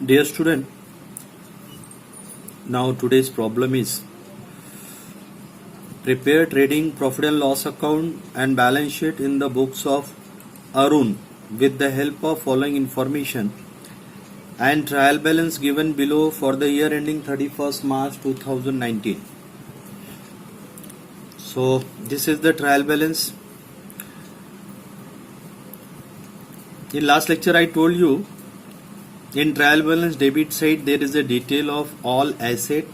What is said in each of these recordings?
Dear student, now today's problem is prepare trading profit and loss account and balance sheet in the books of Arun with the help of following information and trial balance given below for the year ending 31st March 2019. So this is the trial balance. In last lecture I told you in trial balance debit side there is a detail of all asset,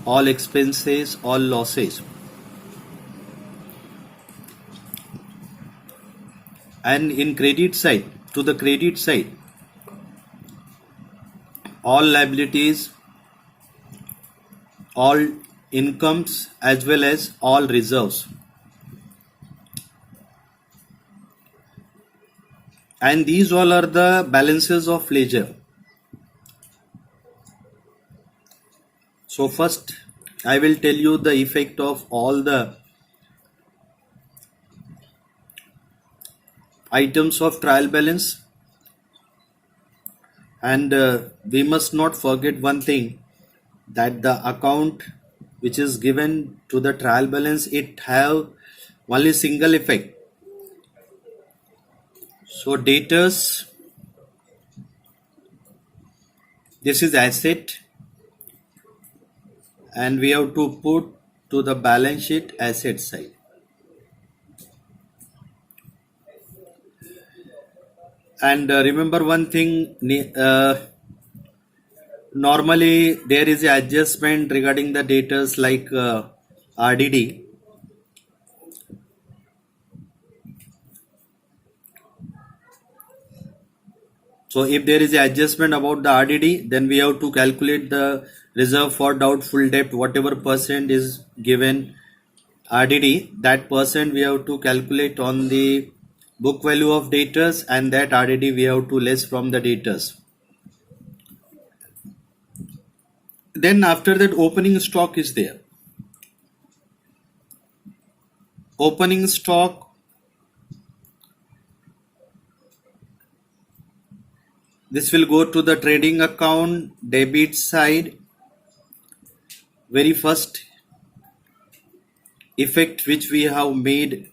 all expenses, all losses. And in credit side, to the credit side, all liabilities, all incomes as well as all reserves. And these all are the balances of ledger. So first I will tell you the effect of all the items of trial balance. And we must not forget one thing, that the account which is given to the trial balance, it have only single effect. So debtors, this is asset, and we have to put to the balance sheet asset side. And remember one thing, normally there is an adjustment regarding the debtors like RDD. So if there is an adjustment about the RDD, then we have to calculate the reserve for doubtful debt, whatever percent is given RDD, that percent we have to calculate on the book value of debtors, and that RDD we have to less from the debtors. Then after that opening stock is there. Opening stock, this will go to the trading account debit side. Very first effect which we made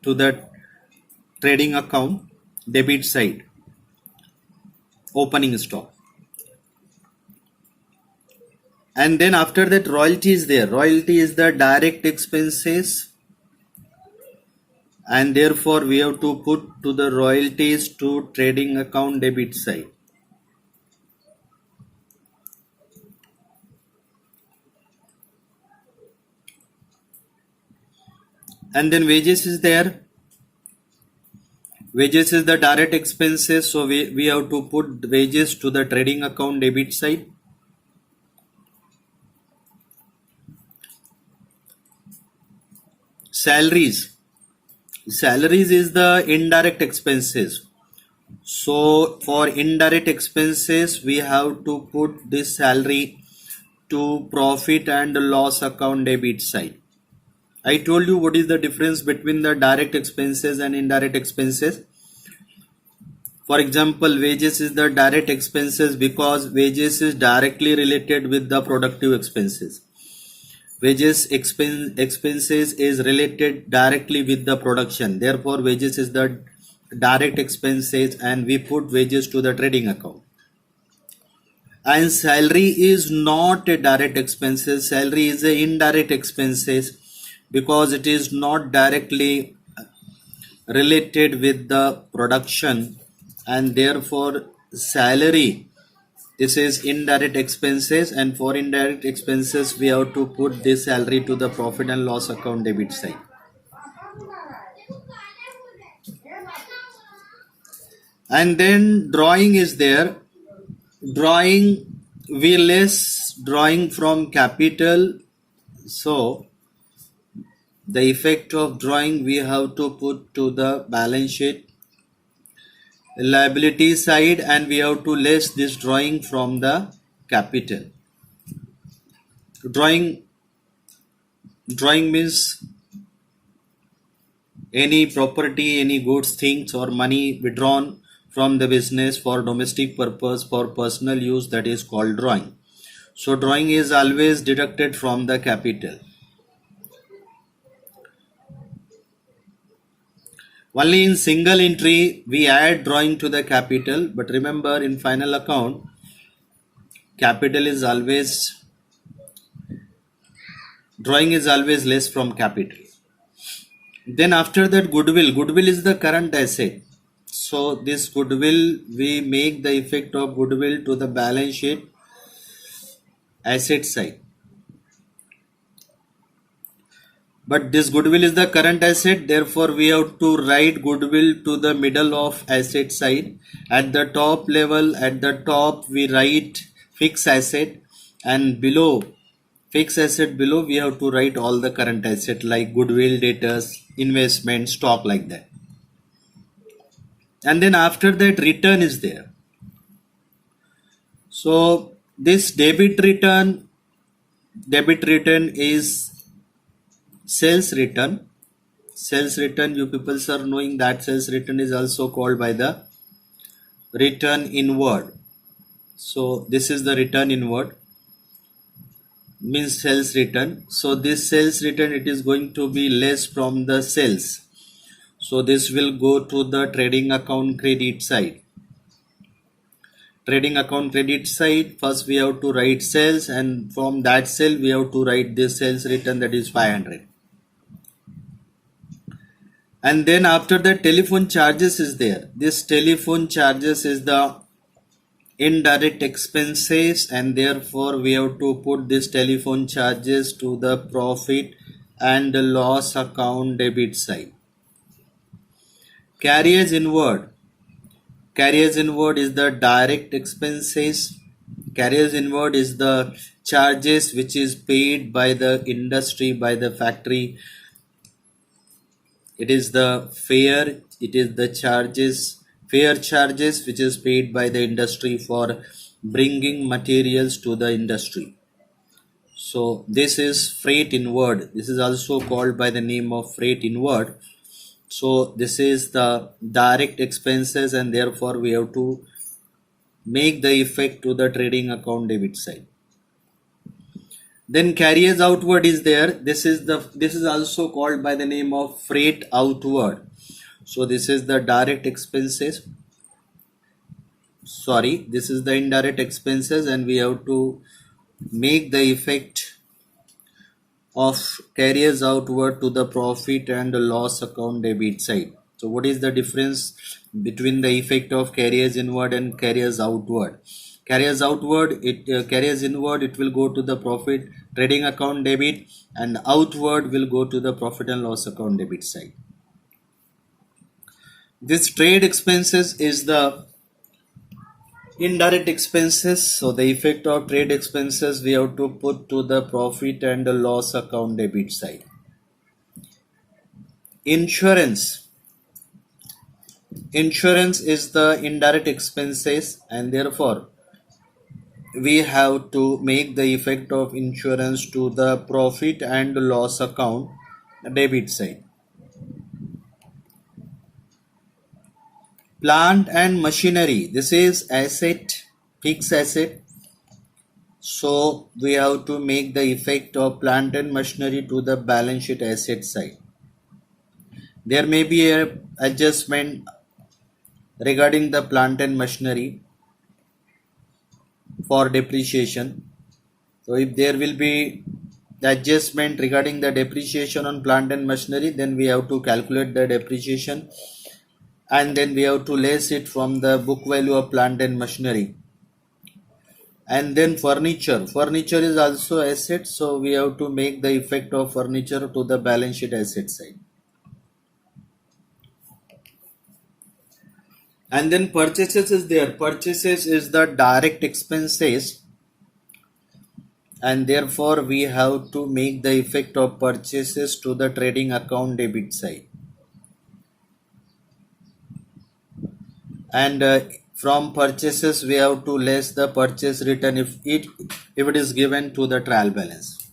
to the trading account debit side, opening stock. And then after that royalty is there. Royalty is the direct expenses, and therefore we have to put to the royalties to trading account debit side. And then wages is there. Wages is the direct expenses, so we have to put wages to the trading account debit side. Salaries is the indirect expenses. So for indirect expenses we have to put this salary to profit and loss account debit side. I told you what is the difference between the direct expenses and indirect expenses. For example, wages is the direct expenses because wages is directly related with the productive expenses. Wages expenses is related directly with the production. Therefore, wages is the direct expenses, and we put wages to the trading account. And salary is not a direct expenses. Salary is a indirect expenses because it is not directly related with the production, and therefore salary, this is indirect expenses, and for indirect expenses we have to put this salary to the profit and loss account debit side. And then drawing is there. Drawing, we less drawing from capital, so the effect of drawing we have to put to the balance sheet liability side, and we have to less this drawing from the capital. Drawing means any property, any goods, things or money withdrawn from the business for domestic purpose for personal use, that is called drawing. So drawing is always deducted from the capital. Only in single entry we add drawing to the capital, but remember in final account capital is always, drawing is always less from capital. Then after that goodwill is the current asset. So this goodwill, we make the effect of goodwill to the balance sheet asset side. But this goodwill is the current asset, therefore we have to write goodwill to the middle of asset side. At the top level, at the top we write fixed asset, and below fixed asset below we have to write all the current asset like goodwill, debtors, investment, stock, like that. And then after that return is there. So this debit return is sales return. Sales return, you people are knowing that sales return is also called by the return inward. So this is the return inward, means sales return. So this sales return, it is going to be less from the sales. So this will go to the trading account credit side. Trading account credit side, first we have to write sales, and from that sale we have to write this sales return, that is 500. And then after that telephone charges is there. This telephone charges is the indirect expenses, and therefore we have to put this telephone charges to the profit and the loss account debit side. Carriage inward is the direct expenses. Carriage inward is the charges which is paid by the industry, by the factory. It is the fare, it is the fare charges which is paid by the industry for bringing materials to the industry. So this is freight inward. This is also called by the name of freight inward. So this is the direct expenses, and therefore we have to make the effect to the trading account debit side. Then carriers outward is there. This is also called by the name of freight outward. So this is the direct expenses. This is the indirect expenses, and we have to make the effect of carriers outward to the profit and the loss account debit side. So what is the difference between the effect of carriers inward and carriers outward? Carriers outward, carriers inward, it will go to the profit trading account debit, and outward will go to the profit and loss account debit side. This trade expenses is the indirect expenses. So the effect of trade expenses we have to put to the profit and the loss account debit side. Insurance is the indirect expenses, and therefore we have to make the effect of insurance to the profit and loss account debit side. Plant and machinery, this is asset, fixed asset. So we have to make the effect of plant and machinery to the balance sheet asset side. There may be a adjustment regarding the plant and machinery for depreciation. So if there will be the adjustment regarding the depreciation on plant and machinery, then we have to calculate the depreciation, and then we have to less it from the book value of plant and machinery. And then furniture is also asset, so we have to make the effect of furniture to the balance sheet asset side. And then purchases is there. Purchases is the direct expenses, and therefore we have to make the effect of purchases to the trading account debit side. And from purchases we have to less the purchase return if it is given to the trial balance.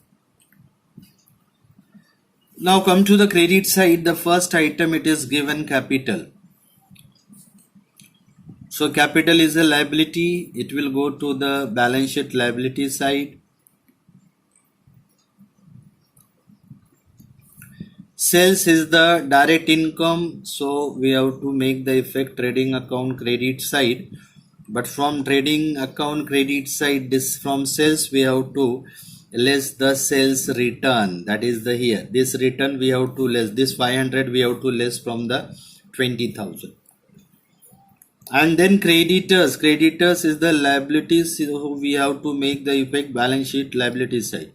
Now come to the credit side. The first item, it is given capital. So capital is a liability, it will go to the balance sheet liability side. Sales is the direct income, so we have to make the effect trading account credit side. But from trading account credit side, this from sales we have to less the sales return, that is the here this return we have to less this 500 we have to less from the 20,000. And then creditors is the liabilities, so we have to make the effect balance sheet liability side.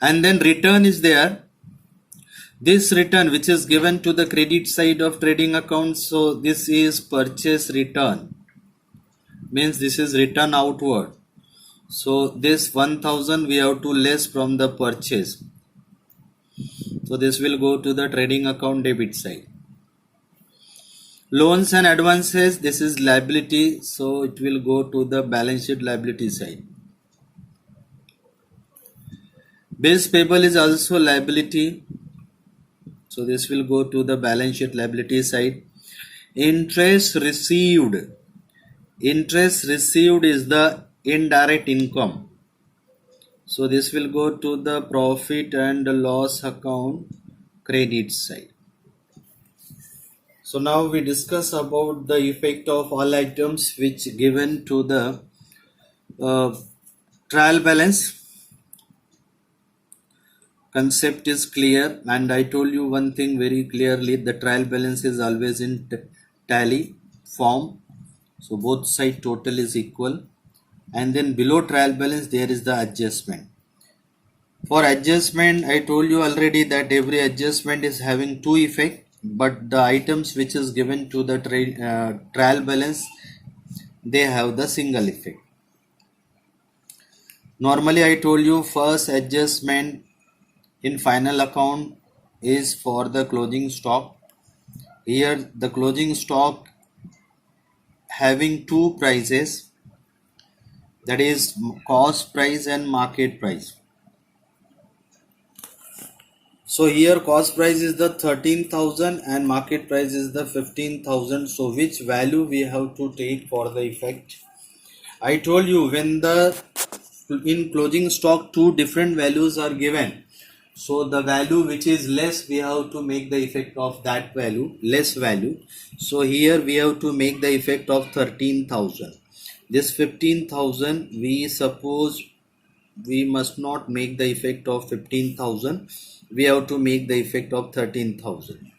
And then return is there, this return which is given to the credit side of trading account, so this is purchase return, means this is return outward. So this 1000 we have to less from the purchase, so this will go to the trading account debit side. Loans and advances, this is liability, so it will go to the balance sheet liability side. Bills payable is also liability, so this will go to the balance sheet liability side. Interest received is the indirect income, so this will go to the profit and loss account credit side. So now we discuss about the effect of all items which given to the trial balance. Concept is clear, and I told you one thing very clearly, the trial balance is always in tally form, so both side total is equal, and then below trial balance there is the adjustment. For adjustment, I told you already that every adjustment is having two effect, but the items which is given to the trial balance, they have the single effect. Normally I told you first adjustment in final account is for the closing stock. Here the closing stock having two prices, that is cost price and market price. So here cost price is the 13,000 and market price is the 15,000. So which value we have to take for the effect? I told you when the in closing stock two different values are given, so the value which is less we have to make the effect of that value, less value. So here we have to make the effect of 13,000. This 15,000 we suppose we must not make the effect of 15,000, we have to make the effect of 13,000.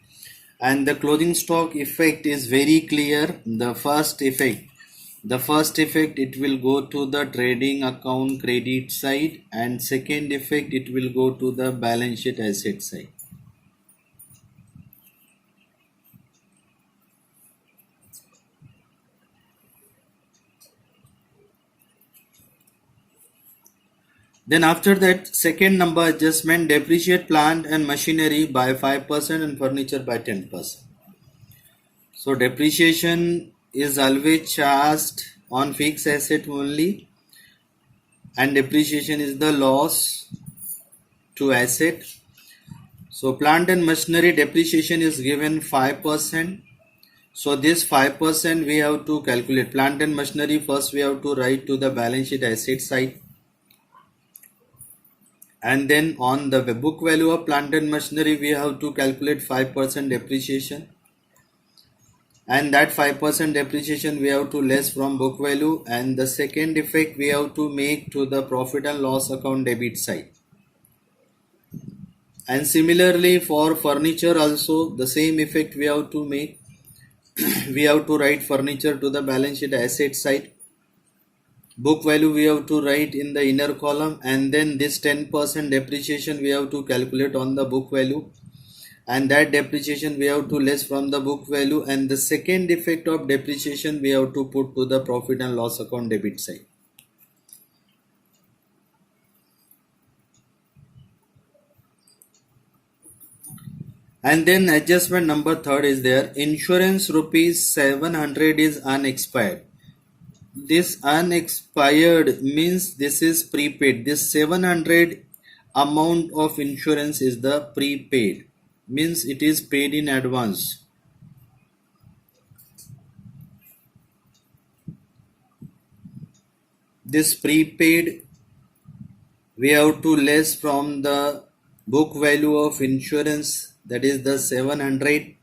And the closing stock effect is very clear. The first effect it will go to the trading account credit side, and second effect it will go to the balance sheet asset side. Then after that, second number adjustment, depreciate plant and machinery by 5% and furniture by 10%. So depreciation is always charged on fixed asset only, and depreciation is the loss to asset. So plant and machinery depreciation is given 5%. So this 5% we have to calculate. Plant and machinery first we have to write to the balance sheet asset side, and then on the book value of plant and machinery we have to calculate 5% depreciation, and that 5% depreciation we have to less from book value, and the second effect we have to make to the profit and loss account debit side. And similarly for furniture also the same effect we have to make. We have to write furniture to the balance sheet asset side, book value we have to write in the inner column, and then this 10% depreciation we have to calculate on the book value, and that depreciation we have to less from the book value, and the second effect of depreciation we have to put to the profit and loss account debit side. And then adjustment number third is there, insurance rupees 700 is unexpired. This unexpired means this is prepaid. This 700 amount of insurance is the prepaid, means it is paid in advance. this prepaid we have to less from the book value of insurance, that is the 700.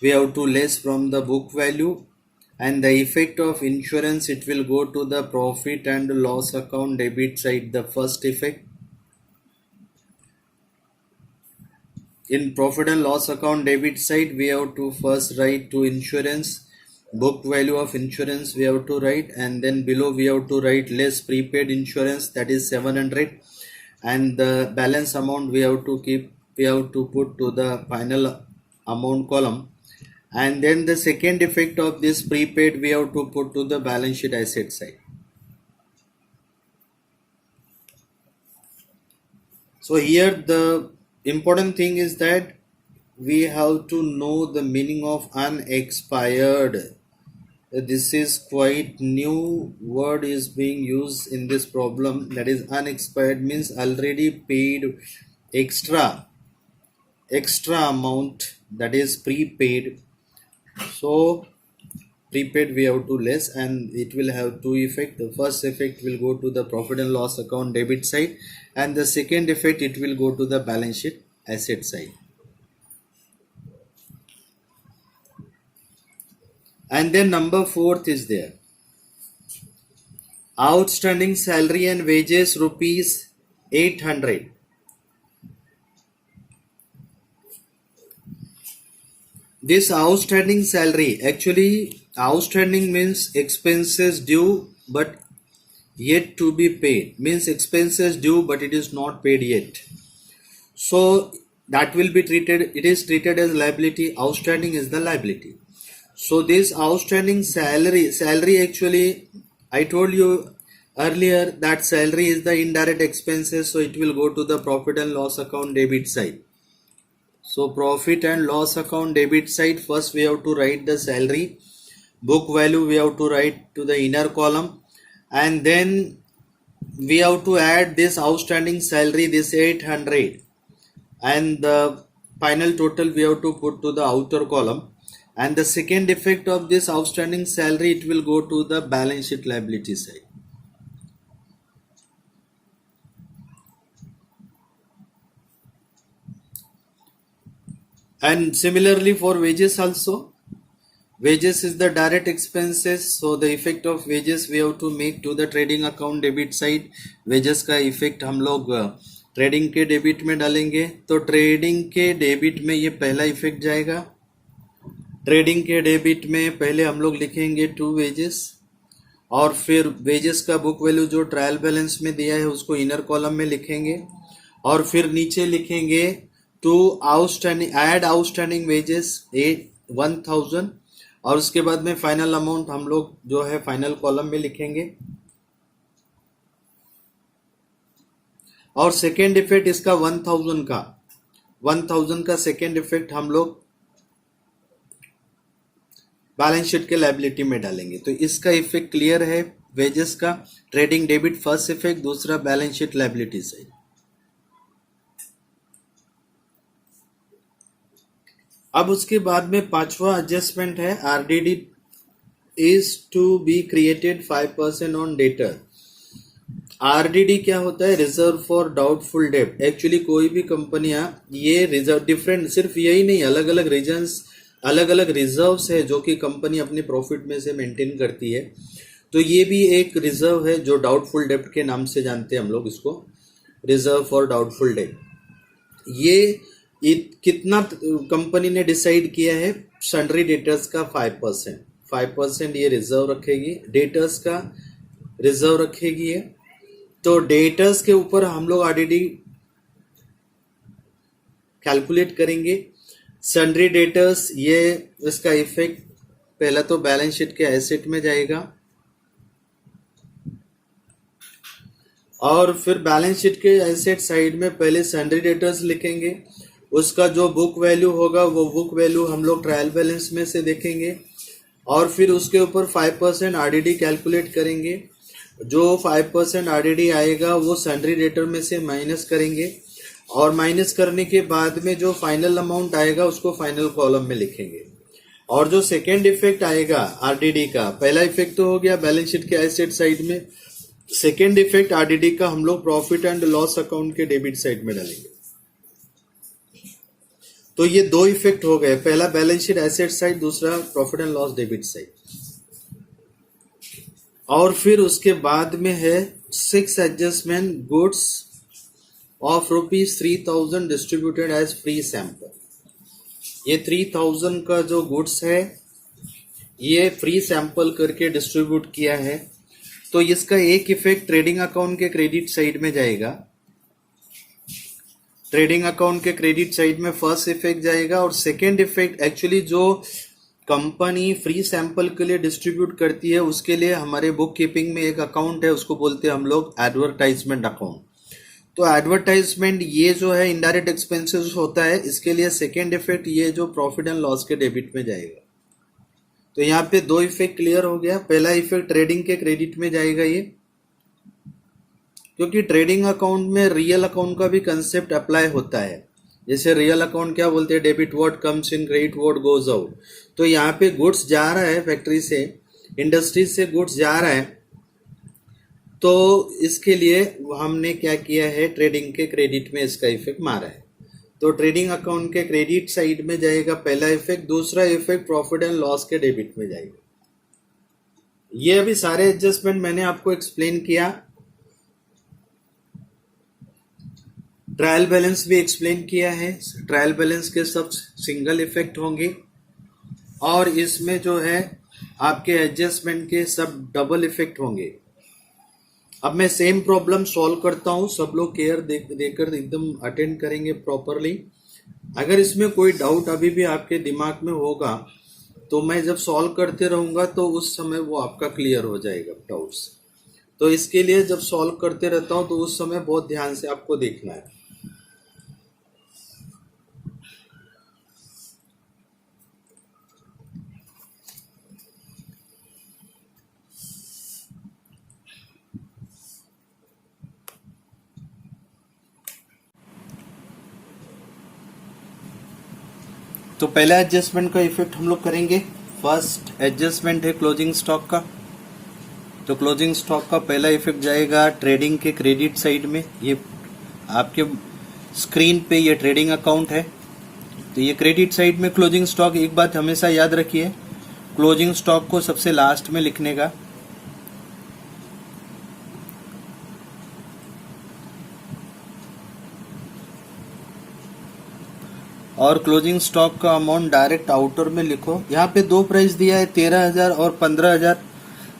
We have to less from the book value, and the effect of insurance, it will go to the profit and loss account debit side, the first effect. In profit and loss account debit side, we have to first write to insurance, book value of insurance we have to write, and then below we have to write less prepaid insurance, that is 700, and the balance amount we have to put to the final amount column. And then the second effect of this prepaid we have to put to the balance sheet asset side. So here the important thing is that we have to know the meaning of unexpired. This is quite new word is being used in this problem, that is unexpired means already paid extra amount, that is prepaid. So prepaid we have to less, and it will have two effects. The first effect will go to the profit and loss account debit side, and the second effect it will go to the balance sheet asset side. And then number 4 is there. Outstanding salary and wages rupees 800. This outstanding salary, actually outstanding means expenses due but yet to be paid, means expenses due but it is not paid yet. So that will be treated, it is treated as liability. Outstanding is the liability. So this outstanding salary actually, I told you earlier that salary is the indirect expenses, so it will go to the profit and loss account debit side. So profit and loss account debit side, first we have to write the salary, book value we have to write to the inner column, and then we have to add this outstanding salary, this 800, and the final total we have to put to the outer column. And the second effect of this outstanding salary, it will go to the balance sheet liability side. And similarly for wages also, wages is the direct expenses, so the effect of wages we have to make to the trading account debit side. wages का effect हम लोग trading के debit में डालेंगे, तो trading के debit में ये पहला इफेक्ट जाएगा. ट्रेडिंग के डेबिट में पहले हम लोग लिखेंगे टू वेजेस, और फिर वेजेस का बुक वैल्यू जो ट्रायल बैलेंस में दिया है उसको इनर कॉलम में लिखेंगे, और फिर नीचे लिखेंगे to outstanding, add outstanding wages 1000, और उसके बाद में फाइनल अमाउंट हम लोग जो है फाइनल कॉलम में लिखेंगे. और सेकेंड इफेक्ट इसका 1000 का सेकेंड इफेक्ट हम लोग बैलेंस शीट के लायबिलिटी में डालेंगे. तो इसका इफेक्ट क्लियर है. वेजेस का ट्रेडिंग डेबिट फर्स्ट इफेक्ट, दूसरा बैलेंस शीट लायबिलिटी साइड. अब उसके बाद में पांचवा एडजस्टमेंट है, RDD is to be created 5% on debtor. RDD क्या होता है? रिजर्व फॉर डाउटफुल डेब्ट. एक्चुअली कोई भी कंपनियां ये रिजर्व डिफरेंट, सिर्फ यही नहीं, अलग अलग रीजन्स, अलग अलग रिजर्व्स है जो कि कंपनी अपने प्रॉफिट में से मेंटेन करती है. तो ये भी एक रिजर्व है जो डाउटफुल डेब्ट के नाम से जानते हैं हम लोग इसको, रिजर्व फॉर डाउटफुल डेब्ट. ये कितना कंपनी ने डिसाइड किया है? सन्ड्री डेटर्स का 5% ये रिजर्व रखेगी, डेटर्स का रिजर्व रखेगी ये. तो डेटर्स के ऊपर हम लोग आरडीडी कैलकुलेट करेंगे. सन्ड्री डेटर्स, ये इसका इफेक्ट पहला तो बैलेंस शीट के एसेट में जाएगा, और फिर बैलेंस शीट के एसेट साइड में पहले सन्ड्री डेटर्स लिखेंगे. उसका जो बुक वैल्यू होगा वो बुक वैल्यू हम लोग ट्रायल बैलेंस में से देखेंगे, और फिर उसके ऊपर 5% आरडीडी कैलकुलेट करेंगे. जो 5% आरडीडी आएगा वो सन्ड्री डेटर में से माइनस करेंगे, और माइनस करने के बाद में जो फाइनल अमाउंट आएगा उसको फाइनल कॉलम में लिखेंगे. और जो सेकेंड इफेक्ट आएगा आरडीडी का, पहला इफेक्ट तो हो गया बैलेंस शीट के एसेट साइड में, सेकेंड इफेक्ट आरडीडी का हम लोग प्रॉफिट एंड लॉस अकाउंट के डेबिट साइड में डालेंगे। तो ये दो इफेक्ट हो गए, पहला बैलेंस शीट एसेट साइड, दूसरा profit and loss debit side. और फिर उसके बाद में है 6 adjustment goods of ₹3,000 distributed as free sample. ये 3,000 का जो गुड्स है ये फ्री सैंपल करके डिस्ट्रीब्यूट किया है। तो इसका एक इफेक्ट ट्रेडिंग अकाउंट के क्रेडिट साइड में जाएगा। ट्रेडिंग अकाउंट के क्रेडिट साइड में फर्स्ट इफेक्ट जाएगा, और सेकेंड इफेक्ट एक्चुअली जो कंपनी फ्री सैंपल के लिए डिस्ट्रीब्यूट करती है उसके लिए हमारे बुक कीपिंग में एक अकाउंट है, उसको बोलते हैं हम लोग एडवर्टाइजमेंट अकाउंट। तो एडवर्टाइजमेंट ये जो है इनडायरेक्ट एक्सपेंसेस होता है, इसके लिए सेकेंड इफेक्ट ये जो प्रॉफिट एंड लॉस के डेबिट में जाएगा। तो यहाँ पे दो इफेक्ट क्लियर हो गया। पहला इफेक्ट ट्रेडिंग के क्रेडिट में जाएगा ये, क्योंकि ट्रेडिंग अकाउंट में रियल अकाउंट का भी कंसेप्ट अप्लाई होता है। जैसे रियल अकाउंट क्या बोलते हैं, debit what comes in, credit what goes out. तो यहाँ पे गुड्स जा रहा है फैक्ट्री से, इंडस्ट्री से गुड्स जा रहा है, तो इसके लिए हमने क्या किया है, ट्रेडिंग के क्रेडिट में इसका इफेक्ट मारा है। तो ट्रेडिंग अकाउंट के क्रेडिट साइड में जाएगा पहला इफेक्ट, दूसरा इफेक्ट प्रॉफिट एंड लॉस के डेबिट में जाएगा। ये अभी सारे एडजस्टमेंट मैंने आपको एक्सप्लेन किया, ट्रायल बैलेंस भी एक्सप्लेन किया है। ट्रायल बैलेंस के सब सिंगल इफेक्ट होंगे, और इसमें जो है आपके एडजस्टमेंट के सब डबल इफेक्ट होंगे। अब मैं सेम प्रॉब्लम सॉल्व करता हूं, सब लोग केयर देकर एकदम अटेंड करेंगे प्रॉपरली। अगर इसमें कोई डाउट अभी भी आपके दिमाग में होगा तो मैं जब सॉल्व करते रहूंगा तो उस समय वो आपका क्लियर हो जाएगा डाउट्स। तो इसके लिए जब सॉल्व करते रहता हूं तो उस समय बहुत ध्यान से आपको देखना है। तो पहला एडजस्टमेंट का इफेक्ट हम लोग करेंगे। फर्स्ट एडजस्टमेंट है क्लोजिंग स्टॉक का। तो क्लोजिंग स्टॉक का पहला इफेक्ट जाएगा ट्रेडिंग के क्रेडिट साइड में। ये आपके स्क्रीन पे ये ट्रेडिंग अकाउंट है, तो ये क्रेडिट साइड में क्लोजिंग स्टॉक। एक बात हमेशा याद रखिए, क्लोजिंग स्टॉक को सबसे लास्ट में लिखने का। और क्लोजिंग स्टॉक का अमाउंट डायरेक्ट आउटर में लिखो। यहाँ पे दो प्राइस दिया है, 13,000 और 15,000।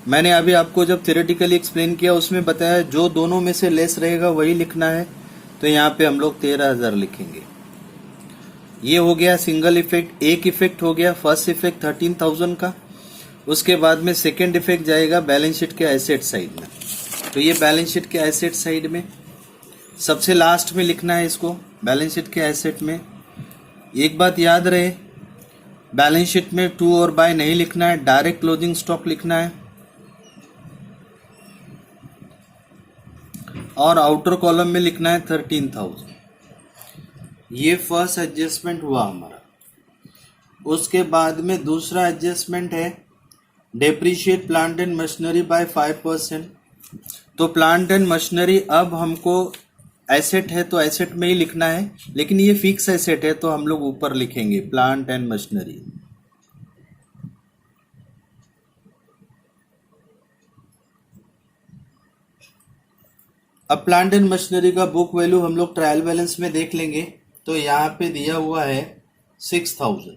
मैंने अभी आपको जब थ्योरेटिकली एक्सप्लेन किया उसमें बताया जो दोनों में से लेस रहेगा वही लिखना है। तो यहाँ पे हम लोग 13,000 लिखेंगे। ये हो गया सिंगल इफेक्ट। एक इफेक्ट हो गया फर्स्ट इफेक्ट 13,000 का। उसके बाद में सेकेंड इफेक्ट जाएगा बैलेंस शीट के एसेट साइड में। तो ये बैलेंस शीट के एसेट साइड में सबसे लास्ट में लिखना है इसको, बैलेंस शीट के एसेट में। एक बात याद रहे, बैलेंस शीट में टू और बाय नहीं लिखना है, डायरेक्ट क्लोजिंग स्टॉक लिखना है। और आउटर कॉलम में लिखना है 13,000। ये फर्स्ट एडजस्टमेंट हुआ हमारा। उसके बाद में दूसरा एडजस्टमेंट है depreciate plant and machinery by 5%। तो प्लांट एंड मशीनरी अब हमको एसेट है तो एसेट में ही लिखना है, लेकिन ये फिक्स एसेट है तो हम लोग ऊपर लिखेंगे प्लांट एंड मशीनरी। अब प्लांट एंड मशीनरी का बुक वैल्यू हम लोग ट्रायल बैलेंस में देख लेंगे। तो यहाँ पे दिया हुआ है 6,000।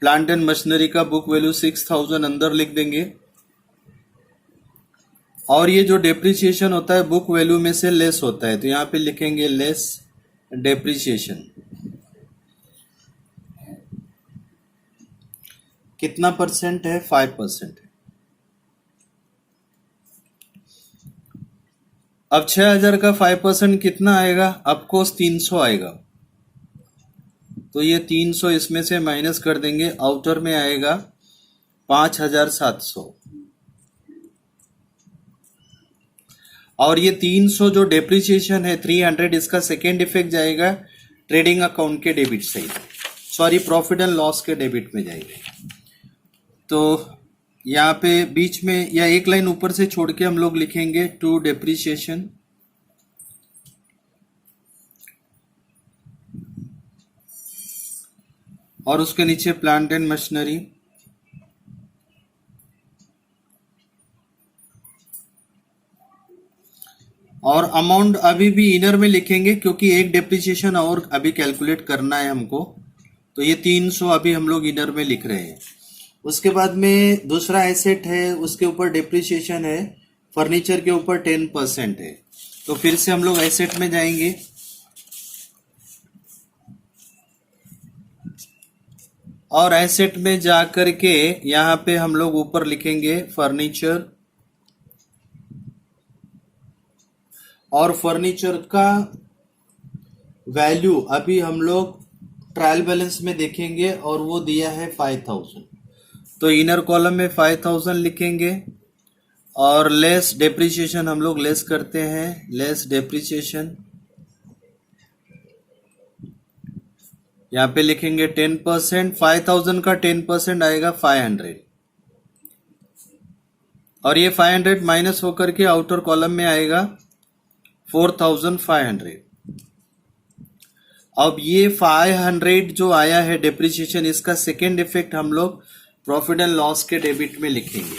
प्लांट एंड मशीनरी का बुक वैल्यू 6,000 अंदर लिख देंगे। और ये जो डेप्रिसिएशन होता है बुक वैल्यू में से लेस होता है, तो यहाँ पे लिखेंगे लेस डेप्रिसिएशन। कितना परसेंट है? 5% है। अब 6,000 का 5% कितना आएगा? ऑफकोर्स 300 आएगा। तो ये 300 इसमें से माइनस कर देंगे, आउटर में आएगा 5,700। और ये 300 जो डेप्रिसिएशन है 300, इसका सेकेंड इफेक्ट जाएगा ट्रेडिंग अकाउंट के debit side, sorry profit and loss के डेबिट में जाएगा। तो यहाँ पे बीच में या एक लाइन ऊपर से छोड़ के हम लोग लिखेंगे टू डेप्रिसिएशन, और उसके नीचे प्लांट एंड मशीनरी, और अमाउंट अभी भी इनर में लिखेंगे क्योंकि एक डेप्रिसिएशन और अभी कैलकुलेट करना है हमको, तो ये 300 अभी हम लोग इनर में लिख रहे हैं। उसके बाद में दूसरा एसेट है, उसके ऊपर डेप्रिसिएशन है, फर्नीचर के ऊपर 10% है। तो फिर से हम लोग एसेट में जाएंगे, और एसेट में जा करके यहाँ पे हम लोग ऊपर लिखेंगे फर्नीचर, और फर्नीचर का वैल्यू अभी हम लोग ट्रायल बैलेंस में देखेंगे और वो दिया है 5000। तो इनर कॉलम में 5000 लिखेंगे, और लेस डेप्रिसिएशन हम लोग लेस करते हैं, लेस डेप्रिसिएशन यहाँ पे लिखेंगे 10%। 5000 का 10% आएगा 500, और ये 500 माइनस होकर के आउटर कॉलम में आएगा 4500। अब ये 500 जो आया है डेप्रिसिएशन, इसका सेकेंड इफेक्ट हम लोग प्रॉफिट एंड लॉस के डेबिट में लिखेंगे।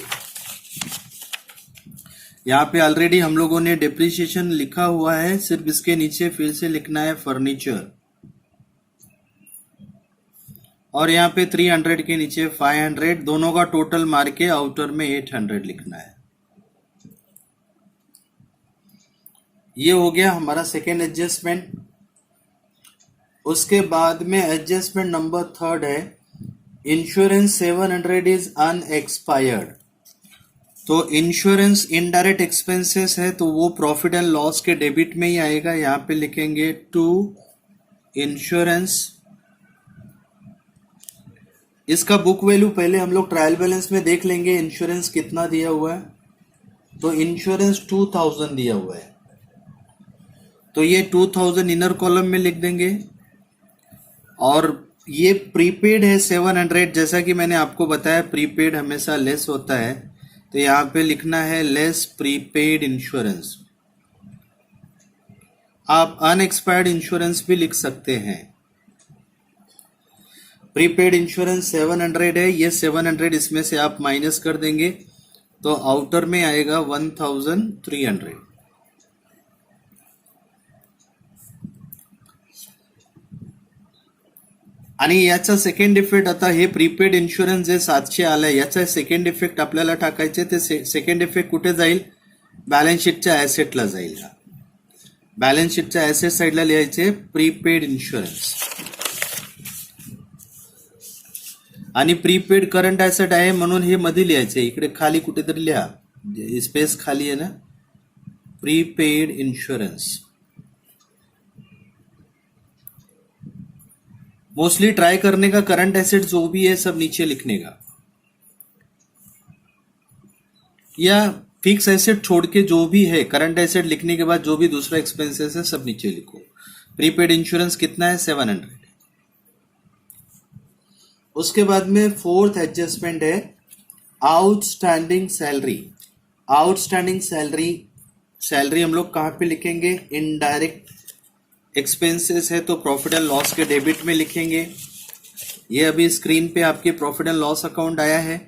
यहाँ पे ऑलरेडी हम लोगों ने डेप्रिसिएशन लिखा हुआ है, सिर्फ इसके नीचे फिर से लिखना है फर्नीचर, और यहाँ पे 300 के नीचे 500, दोनों का टोटल मार के आउटर में 800 लिखना है। ये हो गया हमारा सेकेंड एडजस्टमेंट। उसके बाद में एडजस्टमेंट नंबर थर्ड है, इंश्योरेंस 700 इज अनएक्सपायर्ड। तो इंश्योरेंस इनडायरेक्ट एक्सपेंसेस है, तो वो प्रॉफिट एंड लॉस के डेबिट में ही आएगा। यहाँ पे लिखेंगे टू इंश्योरेंस। इसका बुक वैल्यू पहले हम लोग ट्रायल बैलेंस में देख लेंगे इंश्योरेंस कितना दिया हुआ है। तो इंश्योरेंस 2000 दिया हुआ है, तो ये 2000 इनर कॉलम में लिख देंगे, और ये प्रीपेड है 700, जैसा कि मैंने आपको बताया प्रीपेड हमेशा लेस होता है, तो यहाँ पे लिखना है लेस प्रीपेड इंश्योरेंस। आप अनएक्सपायर्ड इंश्योरेंस भी लिख सकते हैं। प्रीपेड इंश्योरेंस 700 है, ये 700 इसमें से आप माइनस कर देंगे, तो आउटर में आएगा 1300। आणि याचा सेकंड इफेक्ट, आता हे प्रीपेड इन्शुरन्स जे 700 आलंय, याचा सेकंड इफेक्ट आपल्याला टाकायचे, ते सेकंड इफेक्ट कुठे जाईल? बॅलन्स शीटच्या ऍसेटला जाईल. बॅलन्स शीटच्या ऍसेट साइडला लिहायचे प्रीपेड इन्शुरन्स, आणि प्रीपेड करंट ऍसेट आहे म्हणून हे मध्ये लिहायचे, इकडे खाली कुठेतरी लिहा, स्पेस खाली आहे ना, प्रीपेड इन्शुरन्स. मोस्टली ट्राई करने का करंट एसेट जो भी है सब नीचे लिखने का, या फिक्स एसेट छोड़ के जो भी है करंट एसेट लिखने के बाद जो भी दूसरा एक्सपेंसेस है सब नीचे लिखो. प्रीपेड इंश्योरेंस कितना है? 700. उसके बाद में फोर्थ एडजस्टमेंट है आउटस्टैंडिंग सैलरी. आउटस्टैंडिंग सैलरी हम लोग कहां पे लिखेंगे? इनडायरेक्ट एक्सपेंसेस है तो प्रॉफिट एंड लॉस के डेबिट में लिखेंगे. ये अभी स्क्रीन पे आपके प्रॉफिट एंड लॉस अकाउंट आया है,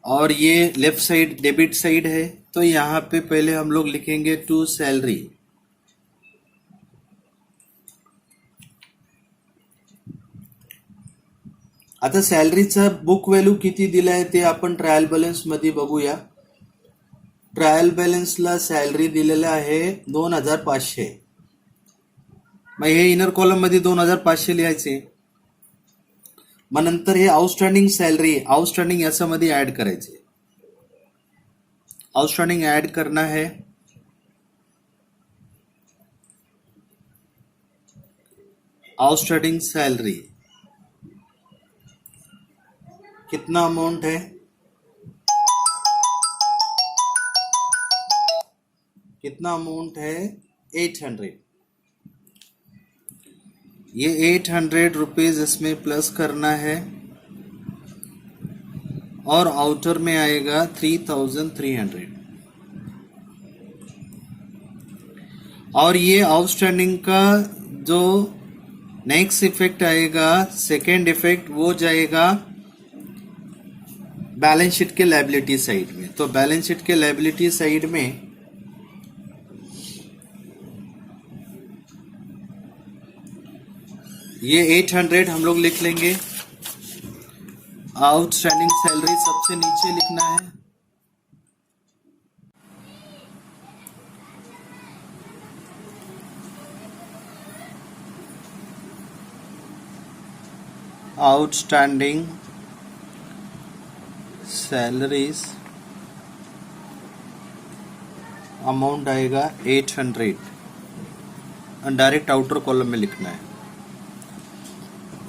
और ये लेफ्ट साइड डेबिट साइड है, तो यहाँ पे पहले हम लोग लिखेंगे टू सैलरी. आता सॅलरीचा बुक व्हॅल्यू किती दिलाय ते आपण ट्रायल बॅलन्स मध्ये बघूया. ट्रायल बॅलन्सला सॅलरी दिलेला आहे 2500. मग हे इनर कॉलम मध्ये 2500 लिहायचे. मग नंतर हे आउटस्टँडिंग सैलरी, आउटस्टँडिंग याच्यामध्ये ऍड करायचे. आउटस्टँडिंग ऍड करना है. आउटस्टैंडिंग सैलरी कितना अमाउंट है? कितना अमाउंट है? 800. ये 800 रुपीज इसमें प्लस करना है. और आउटर में आएगा 3300। और ये आउटस्टैंडिंग का जो नेक्स्ट इफेक्ट आएगा, सेकेंड इफेक्ट, वो जाएगा बैलेंस शीट के लायबिलिटी साइड में। तो बैलेंस शीट के लायबिलिटी साइड में ये 800 हम लोग लिख लेंगे। आउटस्टैंडिंग सैलरी सबसे नीचे लिखना है। आउटस्टैंडिंग सैलरीज अमाउंट आएगा 800, डायरेक्ट आउटर कॉलम में लिखना है।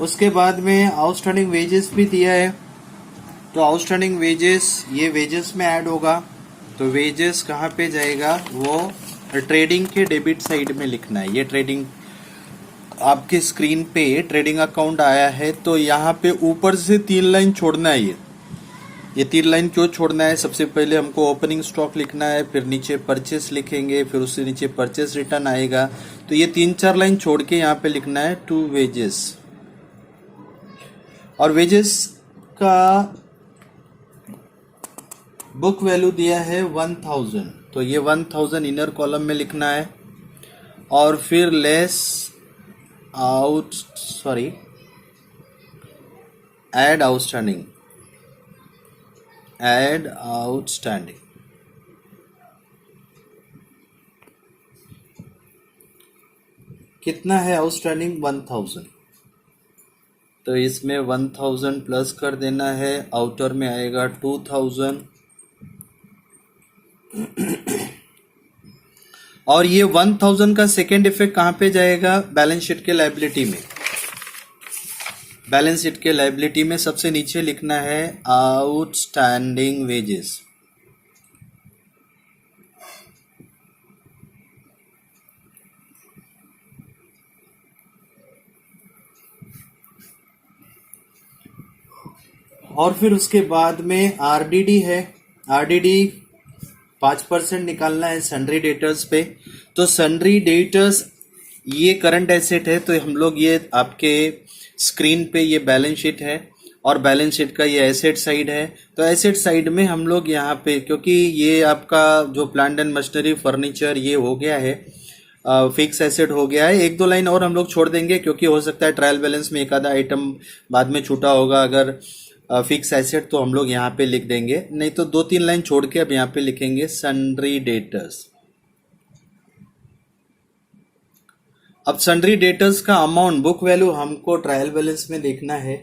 उसके बाद में आउटस्टैंडिंग वेजेस भी दिया है, तो आउटस्टैंडिंग वेजेस ये वेजेस में ऐड होगा। तो वेजेस कहाँ पे जाएगा, वो ट्रेडिंग के डेबिट साइड में लिखना है। ये ट्रेडिंग आपके स्क्रीन पे ट्रेडिंग अकाउंट आया है, तो यहाँ पे ऊपर से 3 लाइन छोड़ना है। ये 3 लाइन क्यों छोड़ना है, सबसे पहले हमको ओपनिंग स्टॉक लिखना है, फिर नीचे परचेस लिखेंगे, फिर उससे नीचे परचेस रिटर्न आएगा। तो ये 3-4 लाइन छोड़ के यहाँ पे लिखना है टू वेजेस। और वेजेस का बुक वैल्यू दिया है 1000, तो ये 1000 इनर कॉलम में लिखना है। और फिर ऐड आउटस्टैंडिंग कितना है आउटस्टैंडिंग, 1000। तो इसमें 1000 प्लस कर देना है, आउटर में आएगा 2000। और ये 1000 का सेकेंड इफेक्ट कहाँ पे जाएगा, बैलेंस शीट के लायबिलिटी में। बैलेंस शीट के लायबिलिटी में सबसे नीचे लिखना है आउटस्टैंडिंग वेजेस। और फिर उसके बाद में आरडीडी है। आरडीडी 5% निकालना है सन्ड्री डेटर्स पे। तो सन्ड्री डेटर्स ये करंट एसेट है, तो हम लोग ये आपके स्क्रीन पे ये बैलेंस शीट है और बैलेंस शीट का ये एसेट साइड है। तो एसेट साइड में हम लोग यहाँ पे, क्योंकि ये आपका जो प्लांट एंड मशीनरी फर्नीचर ये हो गया है, फिक्स एसेट हो गया है। 1-2 लाइन और हम लोग छोड़ देंगे, क्योंकि हो सकता है ट्रायल बैलेंस में एक आधा आइटम बाद में छूटा होगा। अगर फिक्स एसेट तो हम लोग यहाँ पे लिख देंगे, नहीं तो 2-3 लाइन छोड़ के अब यहाँ पे लिखेंगे सन्ड्री डेटर्स। अब सन्ड्री डेटर्स का अमाउंट, बुक वैल्यू हमको ट्रायल बैलेंस में देखना है।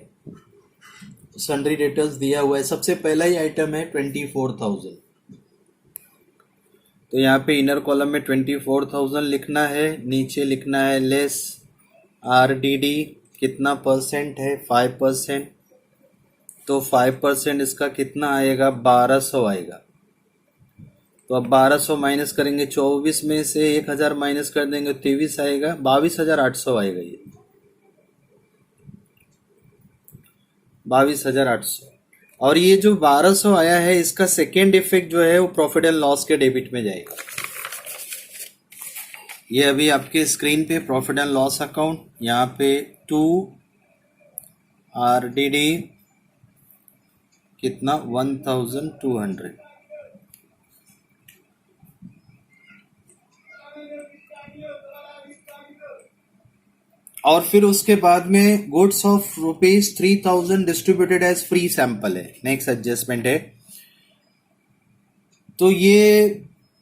सन्ड्री डेटर्स दिया हुआ है, सबसे पहला ही आइटम है 24,000। तो यहाँ पे इनर कॉलम में 24,000 लिखना है, नीचे लिखना है लेस आरडीडी। कितना परसेंट है, 5%। तो 5% इसका कितना आएगा, 1200 आएगा। तो अब 1200 माइनस करेंगे, 24 में से 1000 माइनस कर देंगे, 23 आएगा, 22,800 आएगा। ये 22,800। और ये जो 1200 आया है, इसका सेकेंड इफेक्ट जो है वो प्रॉफिट एंड लॉस के डेबिट में जाएगा। ये अभी आपके स्क्रीन पे प्रॉफिट एंड लॉस अकाउंट, यहाँ पे 2 आरडीडी कितना, 1200। और फिर उसके बाद में goods of ₹3000 distributed as free sample है, नेक्स्ट एडजस्टमेंट है। तो ये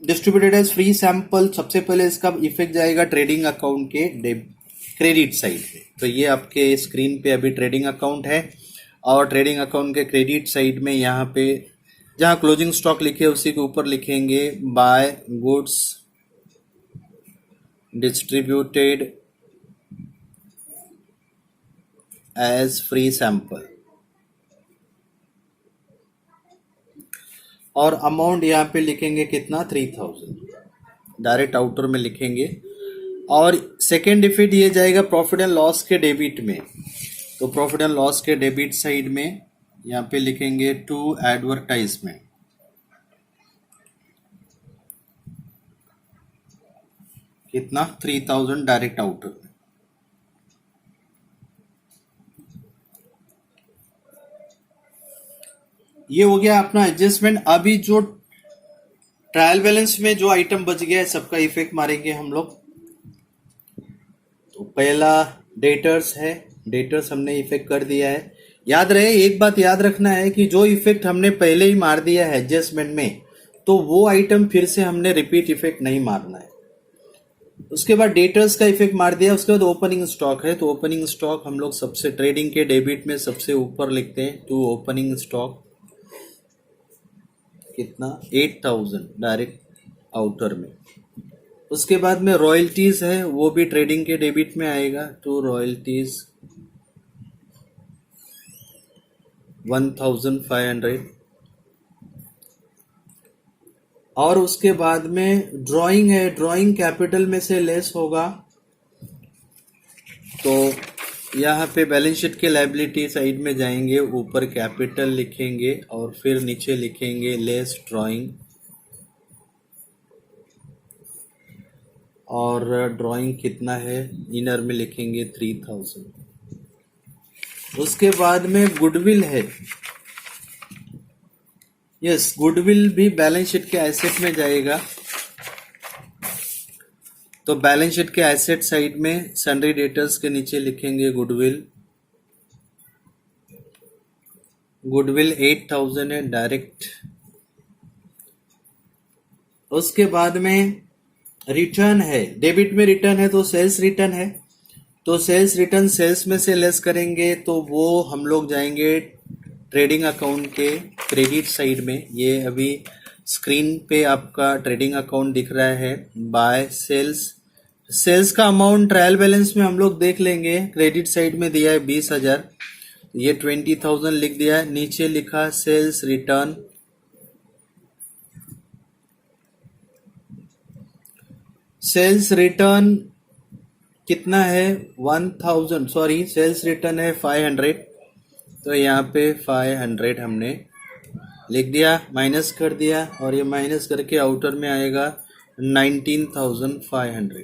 डिस्ट्रीब्यूटेड एज फ्री सैंपल, सबसे पहले इसका इफेक्ट जाएगा ट्रेडिंग अकाउंट के क्रेडिट साइड पे। तो ये आपके स्क्रीन पे अभी ट्रेडिंग अकाउंट है, और ट्रेडिंग अकाउंट के क्रेडिट साइड में यहाँ पे जहाँ क्लोजिंग स्टॉक लिखे उसी के ऊपर लिखेंगे by goods distributed as free sample. और अमाउंट यहाँ पे लिखेंगे कितना, 3000, डायरेक्ट आउटर में लिखेंगे। और सेकेंड इफेक्ट ये जाएगा प्रॉफिट एंड लॉस के डेबिट में। तो प्रॉफिट एंड लॉस के डेबिट साइड में यहाँ पे लिखेंगे टू एडवर्टाइजमेंट। कितना? 3000 डायरेक्ट आउटर में। ये हो गया अपना एडजस्टमेंट। अभी जो ट्रायल बैलेंस में जो आइटम बच गया है सबका इफेक्ट मारेंगे हम लोग। तो पहला डेटर्स है, डेटर्स हमने इफेक्ट कर दिया है। याद रहे, एक बात याद रखना है कि जो इफेक्ट हमने पहले ही मार दिया है एडजस्टमेंट में, तो वो आइटम फिर से हमने रिपीट इफेक्ट नहीं मारना है। उसके बाद डेटर्स का इफेक्ट मार दिया, उसके बाद ओपनिंग स्टॉक है। तो ओपनिंग स्टॉक हम लोग सबसे ट्रेडिंग के डेबिट में सबसे ऊपर लिखते हैं, टू ओपनिंग स्टॉक। कितना? 8000 डायरेक्ट आउटर में। उसके बाद में रॉयल्टीज है, वो भी ट्रेडिंग के डेबिट में आएगा, टू रॉयल्टीज 1500। और उसके बाद में ड्राइंग है, ड्राइंग कैपिटल में से लेस होगा। तो यहाँ पे बैलेंस शीट के लायबिलिटी साइड में जाएंगे, ऊपर कैपिटल लिखेंगे और फिर नीचे लिखेंगे लेस ड्राइंग। और ड्राइंग कितना है, इनर में लिखेंगे 3000। उसके बाद में गुडविल है। यस, गुडविल भी बैलेंस शीट के एसेट में जाएगा। तो बैलेंस शीट के एसेट साइड में सन्ड्री डेटर्स के नीचे लिखेंगे गुडविल। गुडविल 8000 है डायरेक्ट। उसके बाद में रिटर्न है, डेबिट में रिटर्न है तो सेल्स रिटर्न है। तो सेल्स रिटर्न सेल्स में से लेस करेंगे तो वो हम लोग जाएंगे ट्रेडिंग अकाउंट के क्रेडिट साइड में। ये अभी स्क्रीन पे आपका ट्रेडिंग अकाउंट दिख रहा है। बाय सेल्स, सेल्स का अमाउंट ट्रायल बैलेंस में हम लोग देख लेंगे। क्रेडिट साइड में दिया है 20,000, ये 20,000 लिख दिया है। नीचे लिखा सेल्स रिटर्न। सेल्स रिटर्न कितना है? 1000, सॉरी सेल्स रिटर्न है 500। तो यहाँ पे 500 हमने लिख दिया, माइनस कर दिया, और ये माइनस करके आउटर में आएगा 19,500।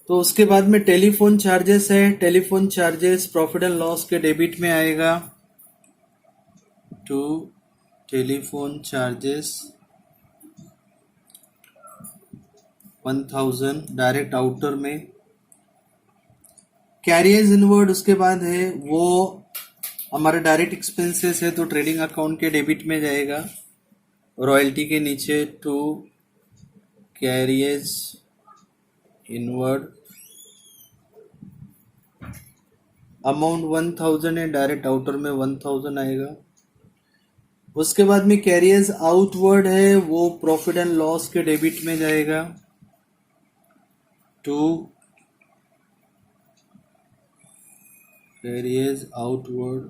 तो उसके बाद में टेलीफोन चार्जेस है। Telephone charges profit and loss के डेबिट में आएगा, to telephone charges 1000 direct outer में। कैरियर्स इनवर्ड उसके बाद है, वो हमारा डायरेक्ट एक्सपेंसेस है तो ट्रेडिंग अकाउंट के डेबिट में जाएगा। रॉयल्टी के नीचे टू कैरियर्स इनवर्ड, अमाउंट 1000 है, डायरेक्ट आउटर में 1000 आएगा। उसके बाद में कैरियर्स आउटवर्ड है, वो प्रॉफिट एंड लॉस के डेबिट में जाएगा, to carriers outward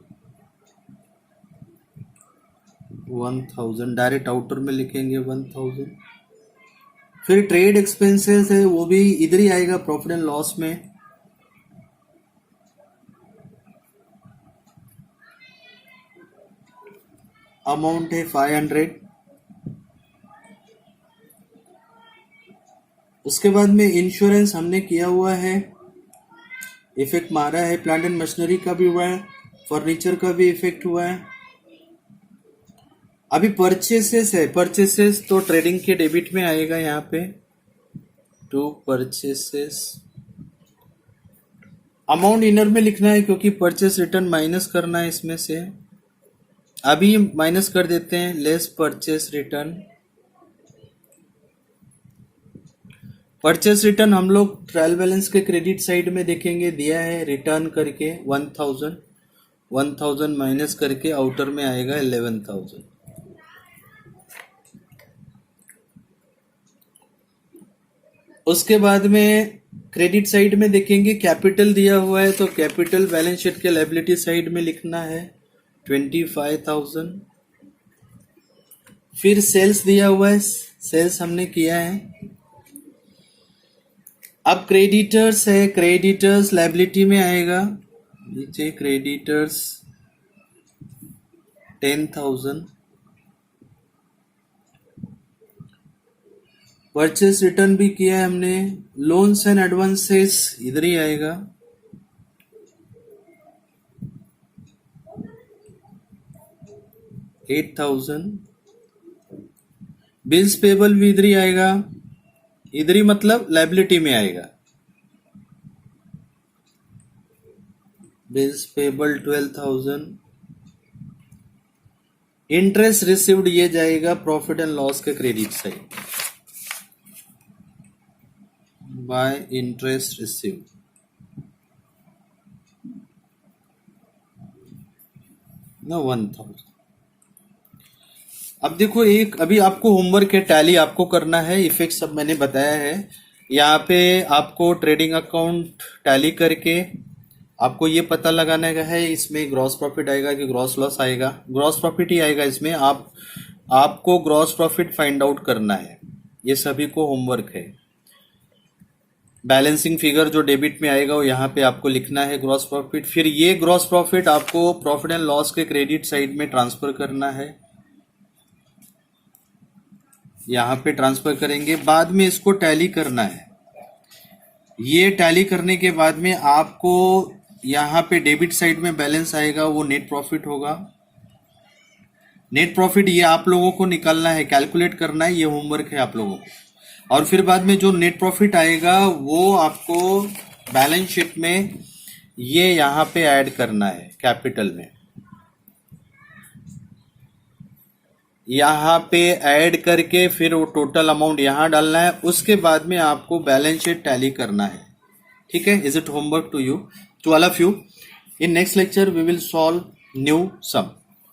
1000 direct outer में लिखेंगे 1000। फिर ट्रेड एक्सपेंसेस है, वो भी इधर ही आएगा प्रॉफिट एंड लॉस में। अमाउंट है 500। उसके बाद में इंश्योरेंस हमने किया हुआ है, इफेक्ट मारा है। प्लांट एंड मशीनरी का भी हुआ है, फर्नीचर का भी इफेक्ट हुआ है। अभी परचेसेस है, परचेसेस तो ट्रेडिंग के डेबिट में आएगा यहाँ पे, टू परचेसेस। अमाउंट इनर में लिखना है क्योंकि परचेस रिटर्न माइनस करना है इसमें से। अभी माइनस कर देते हैं, less purchase return. Purchase return हम लोग ट्रायल बैलेंस के क्रेडिट साइड में देखेंगे, दिया है रिटर्न करके 1000 माइनस करके आउटर में आएगा 11,000। उसके बाद में क्रेडिट साइड में देखेंगे कैपिटल दिया हुआ है, तो कैपिटल बैलेंस शीट के लायबिलिटी साइड में लिखना है 25,000। फिर सेल्स दिया हुआ है, सेल्स हमने किया है। अब क्रेडिटर्स है, क्रेडिटर्स लायबिलिटी में आएगा, नीचे क्रेडिटर्स 10,000, परचेस रिटर्न भी किया है हमने, लोन्स एंड एडवांसेस इधर ही आएगा, $8,000, बिल्स पेबल भी इधर ही आएगा, इधर ही मतलब लाइबिलिटी में आएगा, बिल्स पेबल 12,000, इंटरेस्ट रिसीव्ड ये जाएगा प्रॉफिट एंड लॉस के credit side, bye interest received, ना 1,000। अब देखो एक अभी आपको होमवर्क है, टैली आपको करना है, इफेक्ट सब मैंने बताया है। यहाँ पे आपको ट्रेडिंग अकाउंट टैली करके आपको ये पता लगाना है इसमें ग्रॉस प्रॉफिट आएगा कि ग्रॉस लॉस आएगा, ग्रॉस प्रॉफिट ही आएगा इसमें। आपको ग्रॉस प्रॉफिट फाइंड आउट करना है, ये सभी को होमवर्क है। बैलेंसिंग फिगर जो डेबिट में आएगा वो यहाँ पे आपको लिखना है ग्रॉस प्रॉफिट, फिर ये ग्रॉस प्रॉफिट आपको प्रॉफिट एंड लॉस के क्रेडिट साइड में ट्रांसफर करना है, यहाँ पे ट्रांसफर करेंगे, बाद में इसको टैली करना है। ये टैली करने के बाद में आपको यहाँ पे डेबिट साइड में बैलेंस आएगा, वो नेट प्रॉफिट होगा। नेट प्रॉफिट ये आप लोगों को निकालना है, कैलकुलेट करना है, ये होमवर्क है आप लोगों को। और फिर बाद में जो नेट प्रॉफिट आएगा वो आपको बैलेंस शीट में ये यहाँ पे ऐड करना है, कैपिटल में यहाँ पे ऐड करके फिर वो टोटल अमाउंट यहाँ डालना है, उसके बाद में आपको बैलेंस शीट टैली करना है। ठीक है, is it homework to you, to all of you. In next lecture we will solve new some.